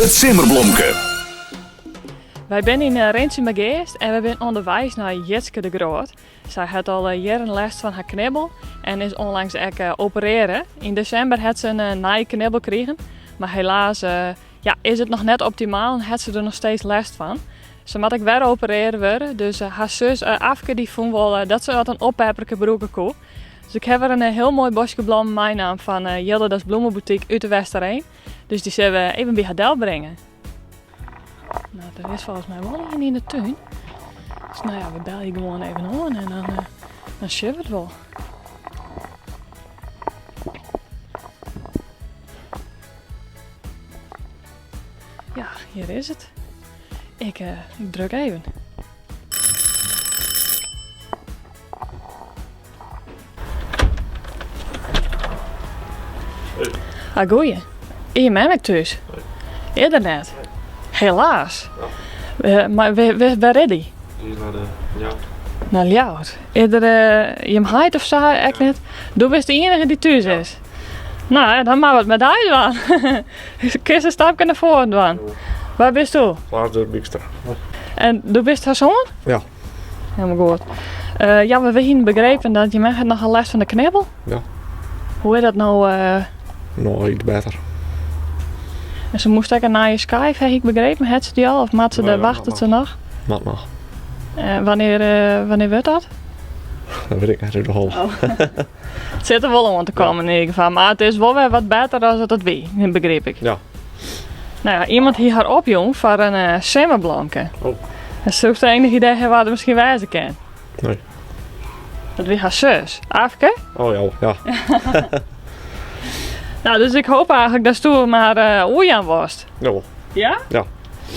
Het Simmerblomke. Wij zijn in Rensum geweest en we zijn onderwijs naar Jetske de Groot. Zij had al jaren last van haar knibbel en is onlangs ook opereren. In december had ze een nieuwe knibbel gekregen, maar helaas is het nog net optimaal en had ze er nog steeds last van. Ze moet ook weer opereren worden, dus haar zus Afke die vond wel dat ze wat een oppepperke broeken kon. Dus ik heb er een heel mooi bosje bloemen mijn naam van Jildedas Bloemenboutique uit de Westerheen. Dus die zullen we even bij haar del brengen. Nou, er is volgens mij wel een in de tuin. Dus nou ja, we bellen je gewoon even aan en dan zien we het wel. Ja, hier is het. Ik druk even. Ah, goeie. Hier ben ik thuis. Eerder net. Helaas. Maar waar is die? Die is naar de Ljouwert. Naar Ljouwert. Eerder je hem heid of zo, ik net. Du bent de enige die thuis is. Nou, dan maar wat met hij doen. Kun je een stapje naar voren doen? Waar bist du? Klaas de Bikster. En du bist haar zoon? Ja. Helemaal goed. Ja, we hebben begrepen dat je mij nog een last van de knibbel. Ja. Hoe is dat nou? Nou, iets beter. En ze moest ook naar je Skype, heb ik begrepen. Had ze die al? Of maat ze Nee, wachten nog. ze nog? Mat nog. Wanneer wordt dat? Dat weet ik niet de hol. Het zit er wel aan te komen in ieder geval. Maar het is wel weer wat beter dan het wie, begreep ik. Ja. Nou ja, iemand hier haar op jong voor een simmerblomke. Oh. En ze hoeft er enig idee hebben waar het misschien wijzen kan. Nee. Dat wie haar zus. Afke? Oh ja. Nou, dus ik hoop eigenlijk dat je maar Oejan was. Ja. Ja? Ja.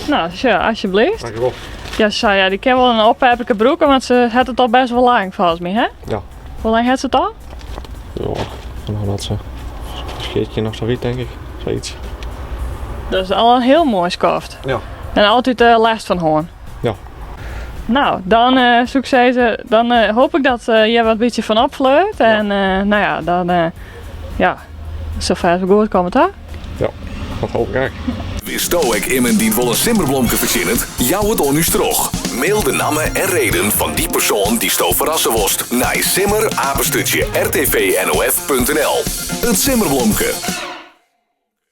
Nou, dus ja, alsjeblieft. Dankjewel. Ja, ze zei, ja, die kan wel een oppepperke broeken, want ze had het al best wel lang volgens mij, hè? Ja. Hoe lang had ze het al? Ja. En dan had ze een scheetje nog zoiets, denk ik. Zoiets. Dat is al een heel mooi skoft. Ja. En altijd last van hoorn. Ja. Nou, dan succes. Dan hoop ik dat je wat beetje van opvleurt. En nou ja, dan zo ver zo goed komt het, Ja. Dat hoop ik eigenlijk. Wist ook iemand die wel een Simmerblomke verzinnen? Jou het on u stroog. Mail de namen en reden van die persoon die sto verrassen worst naar simmer@rtvnof.nl. Het Simmerblomke.